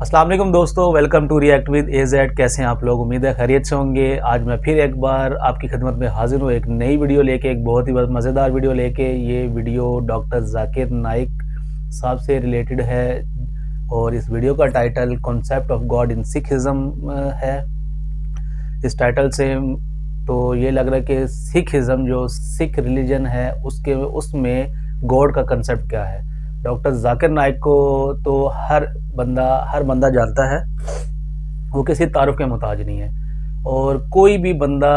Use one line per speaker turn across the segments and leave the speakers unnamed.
अस्सलाम वालेकुम दोस्तों, welcome to react with AZ। कैसे हैं आप लोग? उम्मीद है खैरियत से होंगे। आज मैं फिर एक बार आपकी खिदमत में हाजिर हूँ एक नई वीडियो लेके, एक बहुत ही मज़ेदार वीडियो लेके। ये वीडियो डॉक्टर जाकिर नाइक साहब से रिलेटेड है और इस वीडियो का title concept of God in Sikhism है। इस टाइटल से तो ये लग रहा है कि सिखिज़म जो सिख रिलीजन है उसमें गॉड का कंसेप्ट क्या है। डॉक्टर जाकिर नाइक को तो हर बंदा जानता है, वो किसी तारुफ के मोहताज नहीं है। और कोई भी बंदा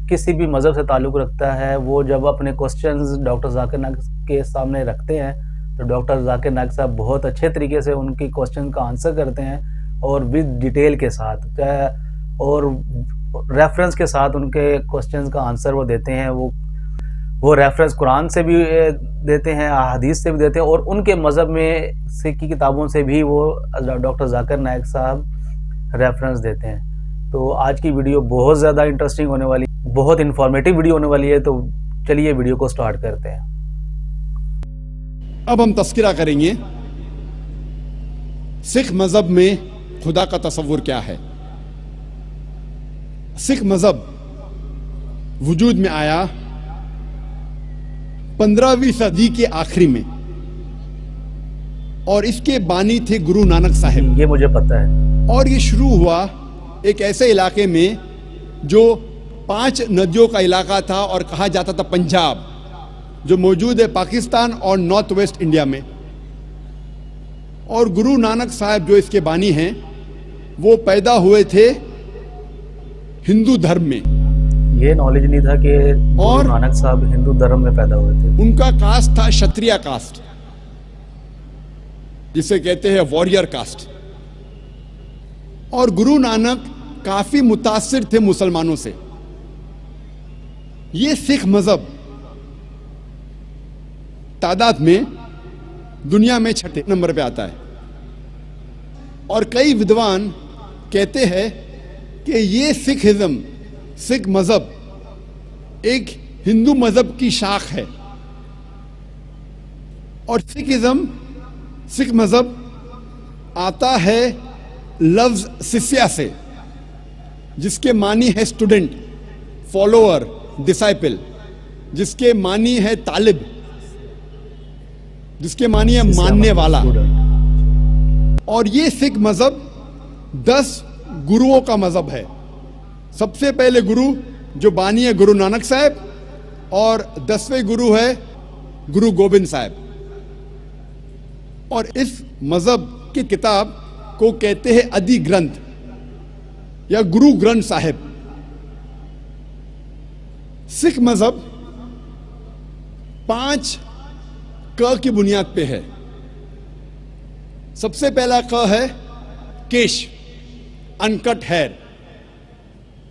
किसी भी मज़हब से ताल्लुक़ रखता है, वो जब अपने क्वेश्चंस डॉक्टर जाकिर नाइक के सामने रखते हैं तो डॉक्टर जाकिर नाइक साहब बहुत अच्छे तरीके से उनकी क्वेश्चन का आंसर करते हैं और विद डिटेल के साथ और रेफरेंस के साथ उनके क्वेश्चंस का आंसर वो देते हैं। वो रेफरेंस कुरान से भी देते हैं, हदीस से भी देते हैं और उनके मज़हब में से की किताबों से भी वो डॉक्टर जाकिर नाइक साहब रेफरेंस देते हैं। तो आज की वीडियो बहुत ज़्यादा इंटरेस्टिंग होने वाली, बहुत इन्फॉर्मेटिव वीडियो होने वाली है। तो चलिए वीडियो को स्टार्ट करते हैं।
अब हम तस्करा करेंगे सिख मज़हब में खुदा का तसव्वुर क्या है। सिख मज़हब वजूद में आया 15वीं सदी के आखिरी में और इसके बानी थे गुरु नानक साहिब।
ये मुझे पता है।
और ये शुरू हुआ एक ऐसे इलाके में जो 5 नदियों का इलाका था और कहा जाता था पंजाब, जो मौजूद है पाकिस्तान और नॉर्थ वेस्ट इंडिया में। और गुरु नानक साहिब जो इसके बानी हैं, वो पैदा हुए थे हिंदू धर्म में।
ये नॉलेज नहीं था कि गुरु नानक साहब हिंदू धर्म में पैदा हुए थे।
उनका कास्ट था क्षत्रिय कास्ट, जिसे कहते हैं वॉरियर कास्ट। और गुरु नानक काफी मुतासिर थे मुसलमानों से। ये सिख मजहब तादाद में दुनिया में 6 नंबर पे आता है और कई विद्वान कहते हैं कि ये सिखिज्म, सिख मजहब एक हिंदू मजहब की शाख है। और सिख मजहब आता है लफ्ज शिष्या से, जिसके मानी है स्टूडेंट, फॉलोअर, डिसाइपल, जिसके मानी है तालिब, जिसके मानी है मानने वाला। और ये सिख मजहब 10 गुरुओं का मजहब है। सबसे पहले गुरु जो बानी है गुरु नानक साहब और 10वें गुरु है गुरु गोबिंद साहब। और इस मजहब की किताब को कहते हैं आदि ग्रंथ या गुरु ग्रंथ साहिब। सिख मजहब 5 क की बुनियाद पे है। सबसे पहला क है केश, अनकट हेयर,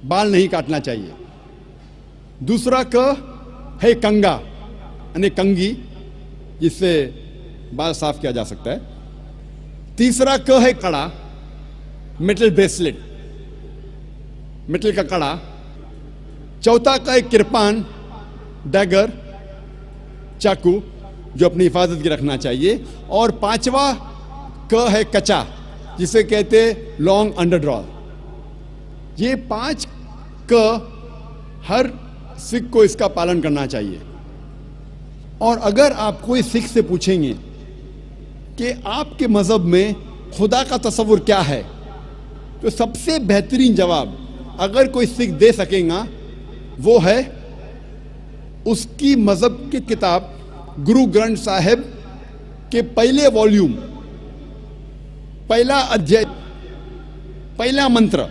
बाल नहीं काटना चाहिए। दूसरा क है कंगा, यानी कंगी, जिससे बाल साफ किया जा सकता है। तीसरा क है कड़ा, मेटल ब्रेसलेट, मेटल का कड़ा। चौथा का है किरपान, डैगर, चाकू, जो अपनी हिफाजत की रखना चाहिए। और 5वां क है कचा, जिसे कहते लॉन्ग अंडरड्रॉ। ये 5 क हर सिख को इसका पालन करना चाहिए। और अगर आप कोई सिख से पूछेंगे कि आपके मजहब में खुदा का तसव्वुर क्या है, तो सबसे बेहतरीन जवाब अगर कोई सिख दे सकेगा वो है उसकी मजहब की किताब गुरु ग्रंथ साहिब के पहले वॉल्यूम, पहला अध्याय, पहला मंत्र,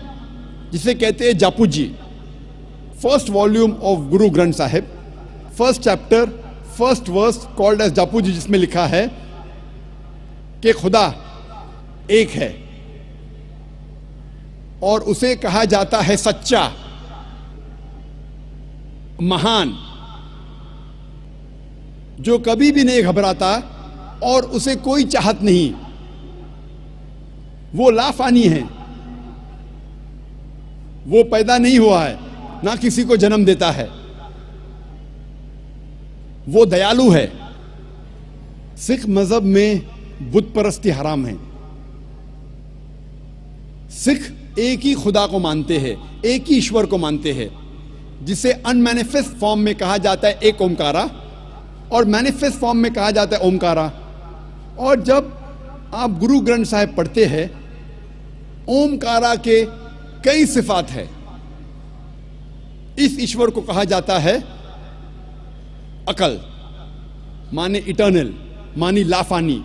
जिसे कहते हैं Japu ji. First volume of Guru Granth Sahib, first chapter, first verse called as Japu ji, जिसमें लिखा है कि खुदा एक है और उसे कहा जाता है सच्चा, महान, जो कभी भी नहीं घबराता और उसे कोई चाहत नहीं। वो लाफानी है, वो पैदा नहीं हुआ है, ना किसी को जन्म देता है। वो दयालु है। सिख मजहब में बुत परस्ती हराम है। सिख एक ही खुदा को मानते हैं, एक ही ईश्वर को मानते हैं, जिसे अनमैनिफेस्ट फॉर्म में कहा जाता है एक ओमकारा और मैनिफेस्ट फॉर्म में कहा जाता है ओमकारा। और जब आप गुरु ग्रंथ साहिब पढ़ते हैं, ओमकारा के कई सिफात है। इस ईश्वर को कहा जाता है अकल, माने इटर्नल, मानी लाफानी।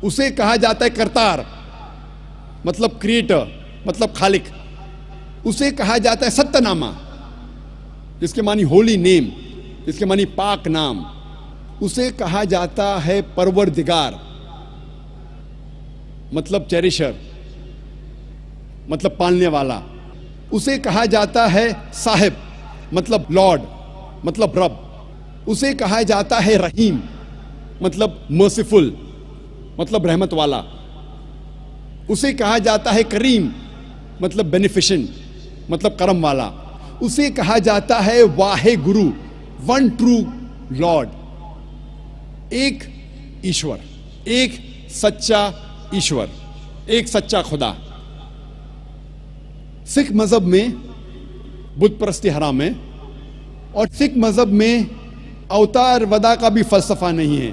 उसे कहा जाता है करतार, मतलब क्रिएटर, मतलब खालिक। उसे कहा जाता है सत्यनामा, जिसके मानी होली नेम, जिसके मानी पाक नाम। उसे कहा जाता है परवरदिगार, मतलब चेरिशर, मतलब पालने वाला। उसे कहा जाता है साहिब, मतलब लॉर्ड, मतलब रब। उसे कहा जाता है रहीम, मतलब मर्सीफुल, मतलब रहमत वाला। उसे कहा जाता है करीम, मतलब बेनिफिशेंट, मतलब करम वाला। उसे कहा जाता है Wahe Guru, one true Lord, एक ईश्वर, एक सच्चा ईश्वर, एक सच्चा खुदा। सिख मजहब में बुत परस्ती हराम है और सिख मजहब में अवतार वदा का भी फलसफा नहीं है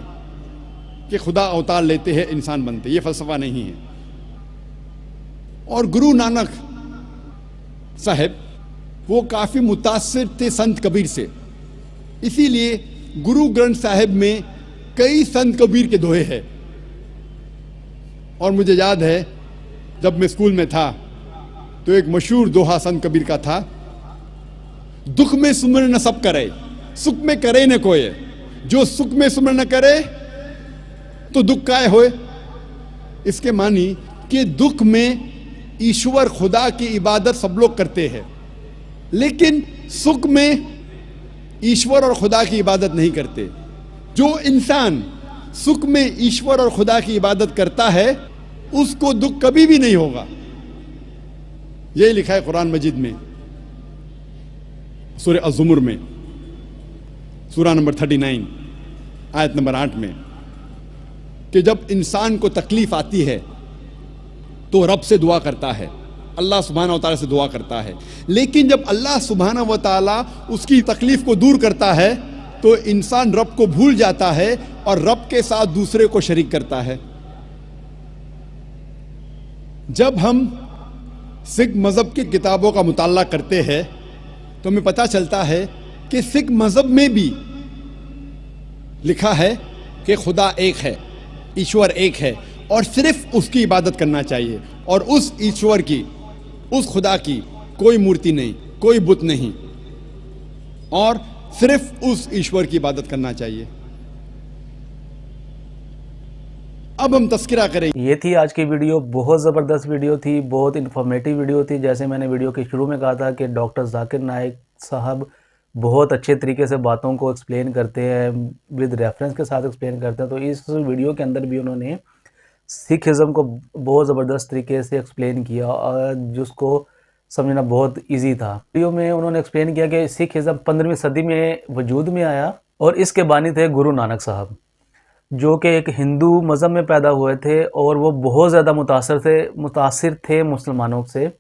कि खुदा अवतार लेते हैं इंसान बनते, ये फलसफा नहीं है। और गुरु नानक साहब वो काफी मुतासिर थे संत कबीर से, इसीलिए गुरु ग्रंथ साहिब में कई संत कबीर के दोहे हैं। और मुझे याद है जब मैं स्कूल में था तो एक मशहूर दोहा संत कबीर का था, दुख में सुमर न सब करे, सुख में करे न कोय, जो सुख में सुमर न करे तो दुख काय होए। इसके मानी कि दुख में ईश्वर खुदा की इबादत सब लोग करते हैं, लेकिन सुख में ईश्वर और खुदा की इबादत नहीं करते। जो इंसान सुख में ईश्वर और खुदा की इबादत करता है उसको दुख कभी भी नहीं होगा। यही लिखा है कुरान मजीद में, सूरह अज़्ज़ुमर में, सूरा नंबर 39 आयत नंबर 8 में, कि जब इंसान को तकलीफ आती है तो रब से दुआ करता है, अल्लाह सुब्हानहू व तआला से दुआ करता है। लेकिन जब अल्लाह सुब्हानहू व तआला उसकी तकलीफ को दूर करता है तो इंसान रब को भूल जाता है और रब के साथ दूसरे को शरीक करता है। जब हम सिख मजहब की किताबों का मुताला करते हैं तो हमें पता चलता है कि सिख मजहब में भी लिखा है कि खुदा एक है, ईश्वर एक है और सिर्फ उसकी इबादत करना चाहिए। और उस ईश्वर की, उस खुदा की कोई मूर्ति नहीं, कोई बुत नहीं, और सिर्फ उस ईश्वर की इबादत करना चाहिए। अब हम तस्करा करें।
ये थी आज की वीडियो, बहुत ज़बरदस्त वीडियो थी, बहुत इन्फॉर्मेटिव वीडियो थी। जैसे मैंने वीडियो के शुरू में कहा था कि डॉक्टर जाकिर नाइक साहब बहुत अच्छे तरीके से बातों को एक्सप्लेन करते हैं, विद रेफरेंस के साथ एक्सप्लेन करते हैं। तो इस वीडियो के अंदर भी उन्होंने सिखिज़म को बहुत ज़बरदस्त तरीके से एक्सप्लेन किया और जिसको समझना बहुत इजी था। वीडियो में उन्होंने एक्सप्लेन किया कि सिखिज़म 15वीं सदी में वजूद में आया और इसके बानी थे गुरु नानक साहब, जो कि एक हिंदू मज़हब में पैदा हुए थे और वो बहुत ज़्यादा मुतासिर थे मुसलमानों से।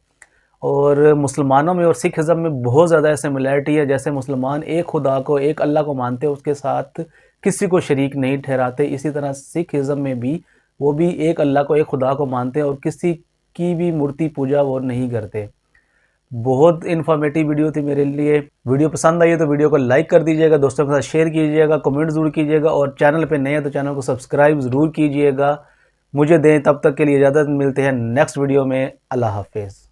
और मुसलमानों में और सिखिज़म में बहुत ज़्यादा सिमिलैरिटी है। जैसे मुसलमान एक खुदा को, एक अल्लाह को मानते हैं, उसके साथ किसी को शरीक नहीं ठहराते, इसी तरह सिखिज़म में भी वो भी एक अल्लाह को, एक खुदा को मानते हैं और किसी की भी मूर्ति पूजा वो नहीं करते। बहुत इन्फॉर्मेटिव वीडियो थी मेरे लिए। वीडियो पसंद आई है तो वीडियो को लाइक कर दीजिएगा, दोस्तों के साथ शेयर कीजिएगा, कमेंट ज़रूर कीजिएगा और चैनल पे नए हैं तो चैनल को सब्सक्राइब ज़रूर कीजिएगा। मुझे दें, तब तक के लिए इजाज़त, मिलते हैं नेक्स्ट वीडियो में। अल्लाह हाफिज़।